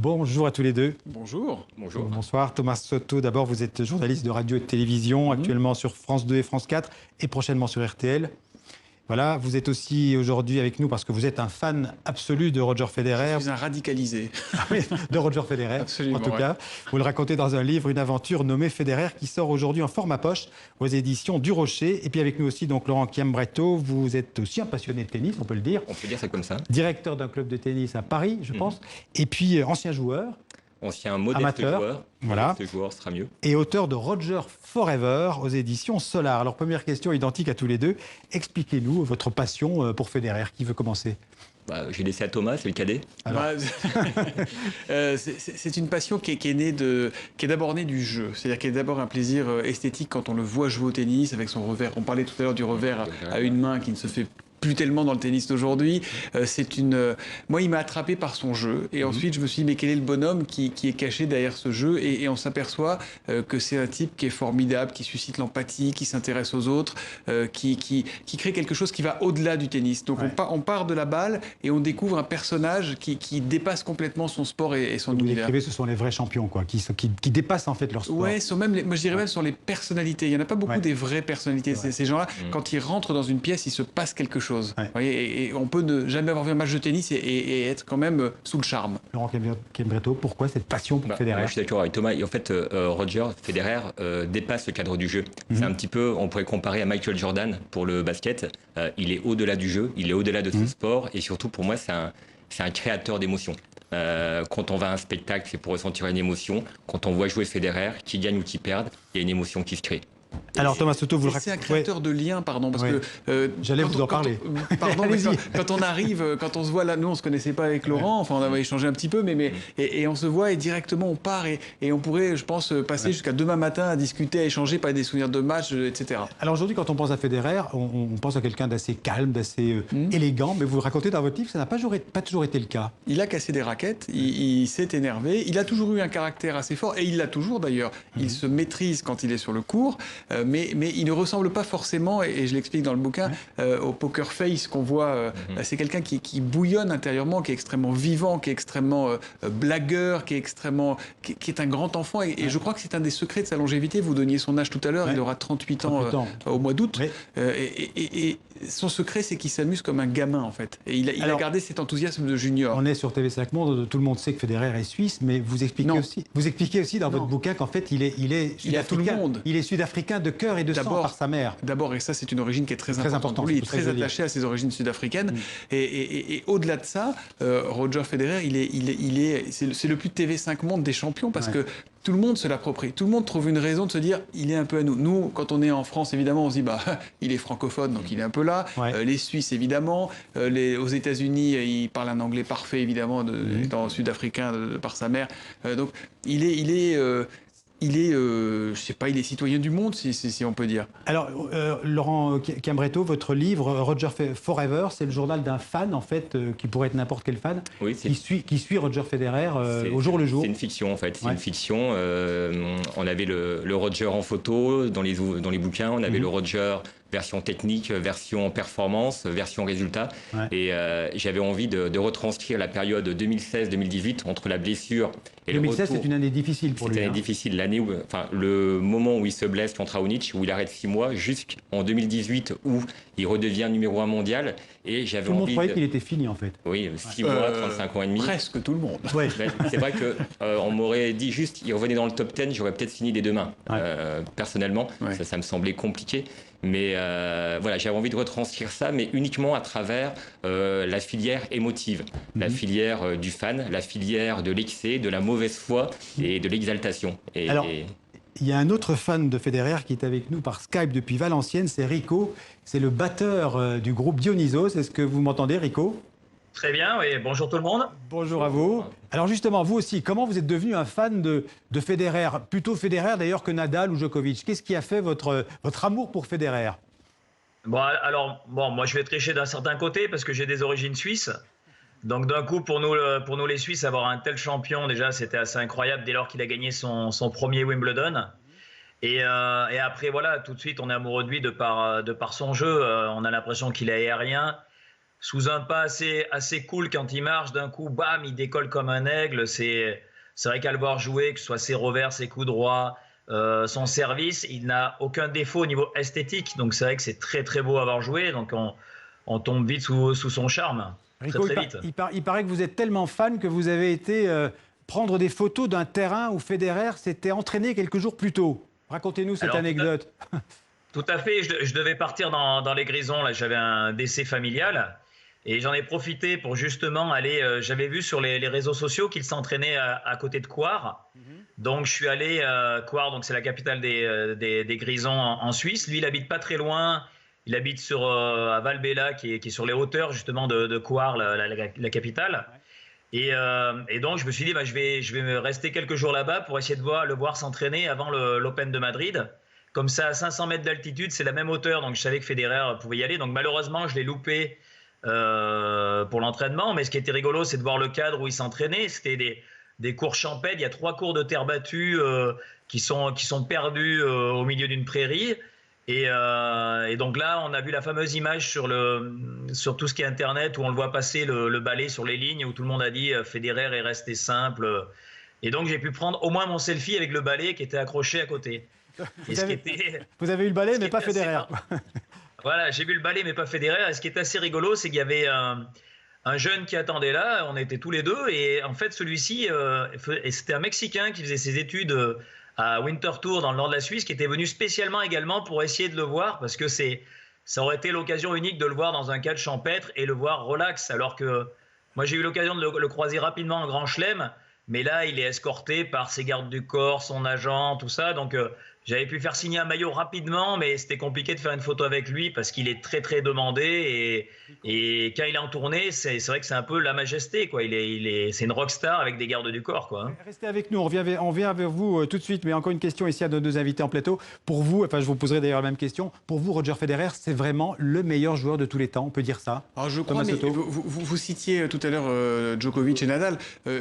Bonjour à tous les deux. Bonjour. Bonjour. Bonsoir. Thomas Soto, d'abord, vous êtes journaliste de radio et de télévision, actuellement sur France 2 et France 4 et prochainement sur RTL. Voilà, vous êtes aussi aujourd'hui avec nous parce que vous êtes un fan absolu de Roger Federer. Je suis un radicalisé. De Roger Federer, Absolument, en tout cas. Vous le racontez dans un livre, une aventure nommée Federer, qui sort aujourd'hui en format poche aux éditions du Rocher. Et puis avec nous aussi, donc, Laurent Chiambretto, vous êtes aussi un passionné de tennis, on peut le dire. On peut dire ça comme ça. Directeur d'un club de tennis à Paris, je pense. Et puis ancien joueur. Ancien modeste Amateur, joueur. voilà. Modeste joueur sera mieux. Et auteur de Roger Forever aux éditions Solar. Alors, première question identique à tous les deux. Expliquez-nous votre passion pour Federer. Qui veut commencer ? J'ai laissé à Thomas, c'est le cadet. C'est une passion qui est née qui est d'abord née du jeu. C'est-à-dire qu'il y a d'abord un plaisir esthétique quand on le voit jouer au tennis avec son revers. On parlait tout à l'heure du revers à une main qui ne se fait plus tellement dans le tennis d'aujourd'hui. Moi, il m'a attrapé par son jeu. Et ensuite, je me suis dit, mais quel est le bonhomme qui est caché derrière ce jeu ? Et on s'aperçoit que c'est un type qui est formidable, qui suscite l'empathie, qui s'intéresse aux autres, qui crée quelque chose qui va au-delà du tennis. Donc, on part de la balle et on découvre un personnage qui dépasse complètement son sport et son Vous univers. décrivez, ce sont les vrais champions, quoi, qui dépassent en fait leur sport. Ouais, moi je dirais même sur les personnalités. Il n'y en a pas beaucoup des vraies personnalités. Ces gens-là, quand ils rentrent dans une pièce, il se passe quelque chose. Ouais. Vous voyez, et on peut ne jamais avoir vu un match de tennis et être quand même sous le charme. Laurent Chiambretto, pourquoi cette passion pour Federer ? Je suis d'accord avec Thomas. Et en fait, Roger Federer dépasse le cadre du jeu. C'est un petit peu, on pourrait comparer à Michael Jordan pour le basket. Il est au-delà du jeu, il est au-delà de ce sport. Et surtout, pour moi, c'est un créateur d'émotions. Quand on va à un spectacle, c'est pour ressentir une émotion. Quand on voit jouer Federer, qui gagne ou qui perde, il y a une émotion qui se crée. Alors Thomas Soto, vous le racontez. C'est un créateur de liens, pardon, parce que j'allais vous en parler. Pardon, mais quand on arrive, quand on se voit là, nous on se connaissait pas avec Laurent, enfin on avait échangé un petit peu, et on se voit et directement on part et on pourrait, je pense, passer jusqu'à demain matin à discuter, à échanger, parler des souvenirs de matchs, etc. Alors aujourd'hui, quand on pense à Federer, on pense à quelqu'un d'assez calme, d'assez élégant, mais vous le racontez dans votre livre, ça n'a pas toujours été le cas. Il a cassé des raquettes, il s'est énervé, il a toujours eu un caractère assez fort, et il l'a toujours d'ailleurs. Il se maîtrise quand il est sur le court. Mais il ne ressemble pas forcément, et je l'explique dans le bouquin, au poker face qu'on voit. C'est quelqu'un qui bouillonne intérieurement, qui est extrêmement vivant, qui est extrêmement blagueur, qui est un grand enfant. Et je crois que c'est un des secrets de sa longévité. Vous donniez son âge tout à l'heure, il aura 38 ans au mois d'août. Et son secret, c'est qu'il s'amuse comme un gamin, en fait. Et il a gardé cet enthousiasme de junior. On est sur TV5 Monde, tout le monde sait que Federer est suisse, mais vous expliquez aussi dans votre bouquin qu'en fait, il est sud-africain. Il est sud-africain de cœur et de sang par sa mère. D'abord, et ça c'est une origine qui est très importante pour lui, il est très attaché à ses origines sud-africaines. Et au-delà de ça, Roger Federer, c'est le plus TV5 Monde des champions parce que tout le monde se l'approprie. Tout le monde trouve une raison de se dire il est un peu à nous. Nous, quand on est en France, évidemment, on se dit il est francophone, donc il est un peu là. Les Suisses, évidemment. Aux États-Unis, il parle un anglais parfait, évidemment, étant sud-africain par sa mère. Donc il est je sais pas, il est citoyen du monde, si on peut dire. Alors, Laurent Chiambretto, votre livre, Roger Forever, c'est le journal d'un fan, en fait, qui pourrait être n'importe quel fan, qui suit Roger Federer au jour le jour. C'est une fiction, en fait. C'est une fiction. On avait le Roger en photo dans les bouquins, on avait le Roger version technique, version performance, version résultat. Et j'avais envie de retranscrire la période 2016-2018 entre la blessure et 2016, c'est une année difficile pour lui. C'était une année difficile. Le moment où il se blesse contre Raonic, où il arrête 6 mois, jusqu'en 2018 où il redevient numéro 1 mondial. Et j'avais tout le monde croyait qu'il était fini, en fait. Oui, 6 mois, 35 ans et demi. Presque tout le monde. C'est vrai qu'on m'aurait dit juste, il revenait dans le top 10, j'aurais peut-être fini dès demain. Personnellement, ça me semblait compliqué. Mais voilà, j'avais envie de retranscrire ça, mais uniquement à travers la filière émotive, la filière du fan, la filière de l'excès, de la mauvaise foi et de l'exaltation. Alors, il y a un autre fan de Federer qui est avec nous par Skype depuis Valenciennes, c'est Rico. C'est le batteur du groupe Dionysos. Est-ce que vous m'entendez, Rico ? Très bien, oui. Bonjour tout le monde. Bonjour à vous. Alors justement, vous aussi, comment vous êtes devenu un fan de Federer ? Plutôt Federer d'ailleurs que Nadal ou Djokovic. Qu'est-ce qui a fait votre amour pour Federer ? Moi je vais tricher d'un certain côté parce que j'ai des origines suisses. Donc d'un coup, pour nous les Suisses, avoir un tel champion, déjà c'était assez incroyable dès lors qu'il a gagné son premier Wimbledon. Et après, voilà, tout de suite, on est amoureux de lui de par son jeu. On a l'impression qu'il est aérien. sous un pas assez cool quand il marche. D'un coup, bam, il décolle comme un aigle. C'est vrai qu'à le voir jouer, que ce soit ses revers, ses coups droits, son service, il n'a aucun défaut au niveau esthétique. Donc c'est vrai que c'est très très beau à voir jouer. Donc on tombe vite sous son charme. Rico, très vite. Il paraît que vous êtes tellement fan que vous avez été prendre des photos d'un terrain où Federer s'était entraîné quelques jours plus tôt. Racontez-nous cette anecdote. Tout à fait. Je devais partir dans les Grisons. Là, j'avais un décès familial. Et j'en ai profité pour justement aller. J'avais vu sur les réseaux sociaux qu'il s'entraînait à côté de Coire. Donc je suis allé à Coire, donc c'est la capitale des Grisons en Suisse. Lui, il habite pas très loin. Il habite à Valbella, qui est sur les hauteurs justement de Coire, la capitale. Et donc je me suis dit, je vais me rester quelques jours là-bas pour essayer de le voir s'entraîner avant l'Open de Madrid. Comme ça, à 500 mètres d'altitude, c'est la même hauteur, donc je savais que Federer pouvait y aller. Donc malheureusement, je l'ai loupé pour l'entraînement. Mais ce qui était rigolo, c'est de voir le cadre où il s'entraînait. C'était des cours champêtres. Il y a 3 cours de terre battue qui sont perdus au milieu d'une prairie. Et donc là, on a vu la fameuse image sur tout ce qui est Internet où on le voit passer le balai sur les lignes, où tout le monde a dit Federer est resté simple. Et donc j'ai pu prendre au moins mon selfie avec le balai qui était accroché à côté. Vous avez eu le balai, mais pas Federer. Voilà, j'ai vu le balai, mais pas Federer. Et ce qui est assez rigolo, c'est qu'il y avait un jeune qui attendait là. On était tous les deux. Et en fait, celui-ci, c'était un Mexicain qui faisait ses études à Winterthur, dans le nord de la Suisse, qui était venu spécialement également pour essayer de le voir, parce que ça aurait été l'occasion unique de le voir dans un cadre champêtre et le voir relax. Alors que moi, j'ai eu l'occasion de le croiser rapidement en Grand Chelem. Mais là, il est escorté par ses gardes du corps, son agent, tout ça. Donc, j'avais pu faire signer un maillot rapidement, mais c'était compliqué de faire une photo avec lui parce qu'il est très, très demandé. Et quand il est en tournée, c'est vrai que c'est un peu la majesté, quoi. C'est une rockstar avec des gardes du corps, quoi. Restez avec nous, on vient vers vous tout de suite. Mais encore une question ici à nos 2 invités en plateau. Pour vous, je vous poserai d'ailleurs la même question. Pour vous, Roger Federer, c'est vraiment le meilleur joueur de tous les temps, on peut dire ça? Alors je crois, mais vous citiez tout à l'heure Djokovic et Nadal.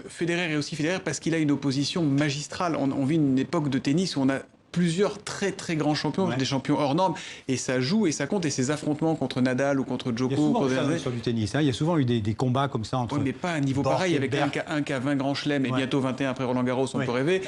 Federer est aussi Federer parce qu'il a une opposition magistrale. On vit une époque de tennis où on a plusieurs très très grands champions, des champions hors normes, et ça joue et ça compte. Et ces affrontements contre Nadal ou contre Djoko, il y a souvent sur du tennis, il y a souvent eu des combats comme ça entre. Oui, mais pas à un niveau pareil, avec un qui a 20 grands chelems et bientôt 21 après Roland Garros, on peut rêver.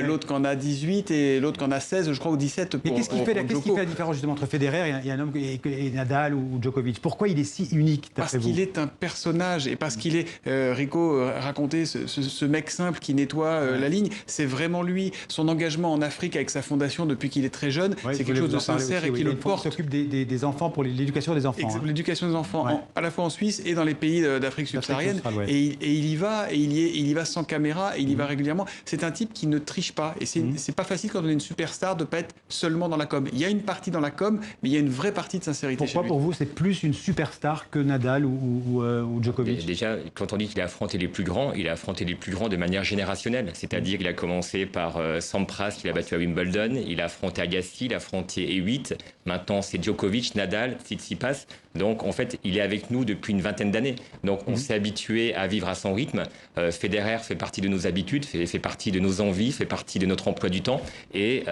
L'autre qui en a 18 et l'autre qui en a 16, je crois, ou 17 pour. Mais qu'est-ce qui fait la différence justement entre Federer et un homme et Nadal ou Djokovic? Pourquoi il est si unique? Parce qu'il est un personnage et parce qu'il est, Rico racontait ce mec simple qui nettoie la ligne, c'est vraiment lui. Son engagement en Afrique avec sa fondation depuis qu'il est très jeune, c'est quelque chose de sincère aussi, et qui le porte. Il s'occupe des enfants pour l'éducation des enfants. L'éducation des enfants, à la fois en Suisse et dans les pays d'Afrique subsaharienne. Et il y va, et il y va sans caméra, et il y va régulièrement. C'est un type qui ne triche pas. Et c'est pas facile quand on est une superstar de pas être seulement dans la com. Il y a une partie dans la com, mais il y a une vraie partie de sincérité. Pourquoi pour vous c'est plus une superstar que Nadal ou Djokovic? Déjà, quand on dit qu'il a affronté les plus grands, il a affronté les plus grands de manière générationnelle. C'est-à-dire qu'il a commencé par Sampras, qu'il a battu à Wimbledon. Il a affronté Agassi, il a affronté E8. Maintenant, c'est Djokovic, Nadal, Tsitsipas. Donc, en fait, il est avec nous depuis une vingtaine d'années. Donc, on s'est habitué à vivre à son rythme. Federer fait partie de nos habitudes, fait partie de nos envies, fait partie de notre emploi du temps. Et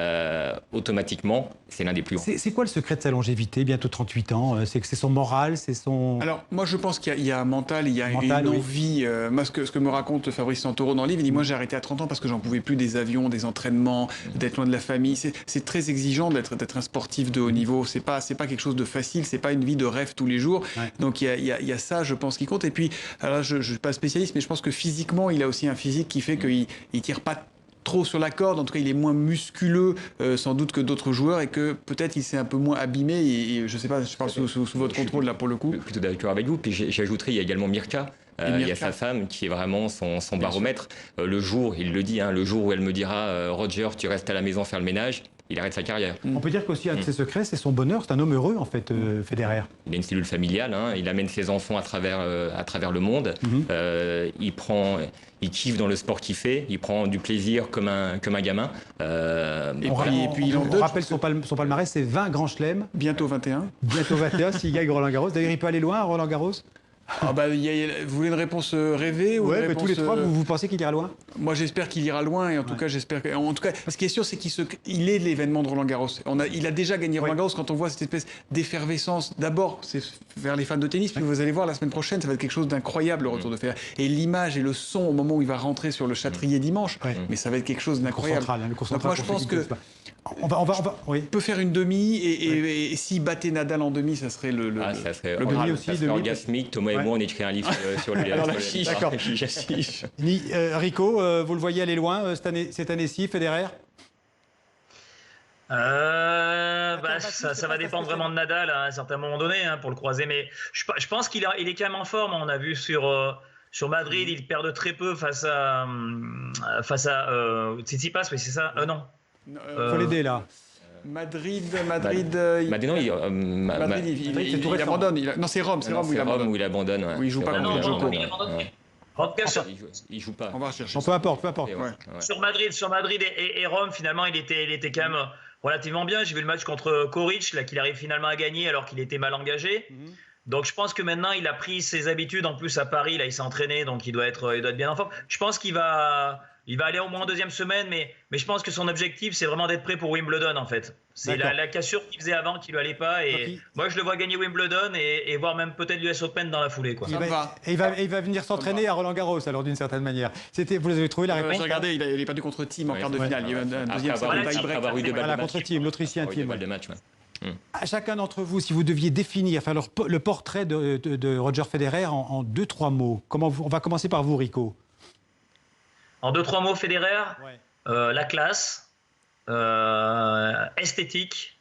automatiquement, c'est l'un des plus grands. C'est quoi le secret de sa longévité, bientôt 38 ans? C'est que c'est son moral, c'est son... Alors, moi, je pense qu'il y a un mental, il y a une envie. Moi, ce que me raconte Fabrice Santoro dans le livre, il dit, moi, j'ai arrêté à 30 ans parce que j'en pouvais plus des avions, des entraînements, d'être loin de la famille. C'est très exigeant d'être un sportif de haut niveau. C'est pas quelque chose de facile, c'est pas une vie de rêve tous les jours. Donc il y a ça, je pense, qui compte. Et puis, alors je suis pas spécialiste, mais je pense que physiquement, il a aussi un physique qui fait qu'il tire pas trop sur la corde. En tout cas, il est moins musculeux sans doute que d'autres joueurs, et que peut-être il s'est un peu moins abîmé. Et je sais pas, je parle sous votre contrôle là pour le coup. Plutôt d'accord avec vous. Puis j'ajouterais, il y a également Mirka. Il y a sa femme qui est vraiment son baromètre. Le jour, il le dit, le jour où elle me dira Roger, tu restes à la maison faire le ménage, il arrête sa carrière. On peut dire qu'aussi un de ses secrets, c'est son bonheur. C'est un homme heureux, en fait, Federer. Il a une cellule familiale, il amène ses enfants à travers le monde. Il kiffe dans le sport qu'il fait, il prend du plaisir comme un gamin. On rappelle son palmarès, c'est 20 grands chelems. Bientôt 21. Bientôt 21, s'il gagne Roland Garros. D'ailleurs, il peut aller loin, Roland Garros? Vous voulez une réponse rêvée ou Ouais, une mais réponse, tous les trois, vous pensez qu'il ira loin? Moi, j'espère qu'il ira loin et en tout cas, ce qui est sûr, c'est qu'il est l'événement de Roland-Garros. Il a déjà gagné Roland-Garros quand on voit cette espèce d'effervescence. D'abord, c'est vers les fans de tennis, puis vous allez voir la semaine prochaine, ça va être quelque chose d'incroyable le retour de Federer. Et l'image et le son au moment où il va rentrer sur le Châtrier dimanche, mais ça va être quelque chose d'incroyable. Donc moi, je pense que oui. il peut faire une demi et s'il battait Nadal en demi, ça serait le ça serait demi aussi, ça serait demi. orgasmique. Thomas et moi, on écrit un livre sur lui. Alors, la chiche, d'accord. Rico, vous le voyez aller loin cette année-ci, Federer? Ça va dépendre vraiment de Nadal à un certain moment donné pour le croiser, mais je pense qu'il est quand même en forme. On a vu sur Madrid, il perd de très peu face à Tsitsipas, mais c'est ça? Non. Faut l'aider là. Madrid, il abandonne. Non, c'est Rome où il abandonne. Oui, il joue pas contre Djoko. En tout cas, il joue pas. On va chercher. Peu importe. Sur Madrid et Rome, finalement, il était quand même relativement bien. J'ai vu le match contre Koric, là, qu'il arrive finalement à gagner alors qu'il était mal engagé. Donc je pense que maintenant, il a pris ses habitudes. En plus, à Paris, là, il s'est entraîné, donc il doit être bien en forme. Je pense qu'il va aller au moins en deuxième semaine, mais je pense que son objectif, c'est vraiment d'être prêt pour Wimbledon, en fait. C'est la cassure qu'il faisait avant qui ne lui allait pas. Et moi, je le vois gagner Wimbledon et voir même peut-être l'US Open dans la foulée, quoi. Il va venir s'entraîner à Roland-Garros, alors d'une certaine manière. Vous avez trouvé la réponse? Regardez, il est perdu contre Thiem en quart de finale. Il y a eu un deuxième tie-break. Contre Thiem, l'Autrichien Thiem. À chacun d'entre vous, si vous deviez définir, faire le portrait de Roger Federer en 2-3 mots, on va commencer par vous, Rico. En 2-3 mots, Federer, la classe, esthétique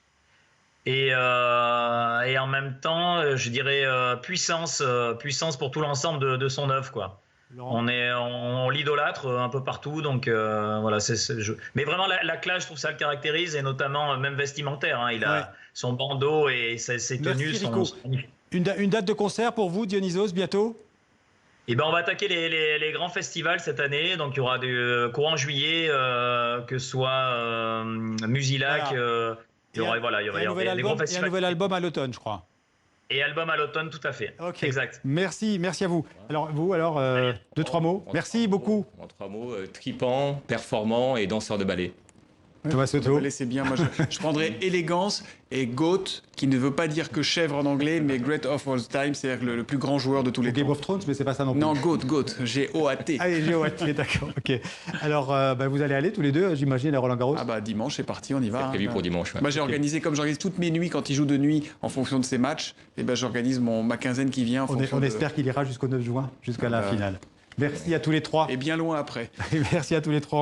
et en même temps, je dirais puissance pour tout l'ensemble de son œuvre, quoi. On l'idolâtre un peu partout, donc voilà. Mais vraiment, la classe, je trouve ça le caractérise, et notamment même vestimentaire. Il a son bandeau et ses tenues. Une date de concert pour vous, Dionysos, bientôt? On va attaquer les grands festivals cette année. Donc il y aura du courant juillet, que ce soit Musilac. Il y aura des gros festivals. Et un nouvel album à l'automne, je crois. Et album à l'automne, tout à fait. Okay. Exact. Merci à vous. Alors vous, 2-3 mots. Merci beaucoup. En 3 mots, tripant, performant et danseur de ballet. Thomas Soto. C'est bien. Moi, je prendrais élégance et GOAT, qui ne veut pas dire que chèvre en anglais, mais Great of All Time, c'est-à-dire le plus grand joueur de tous les temps. Game of Thrones, mais c'est pas ça non plus. Non, GOAT, G-O-A-T. Allez, G-O-A-T, d'accord. Ok. Alors, vous allez aller tous les deux, j'imagine, à Roland-Garros. Dimanche, c'est parti, on y va. C'est prévu pour dimanche. J'ai organisé, comme j'organise toutes mes nuits quand il joue de nuit en fonction de ses matchs, j'organise ma quinzaine qui vient. On espère qu'il ira jusqu'au 9 juin, jusqu'à la finale. Merci à tous les trois. Et bien loin après. Merci à tous les trois.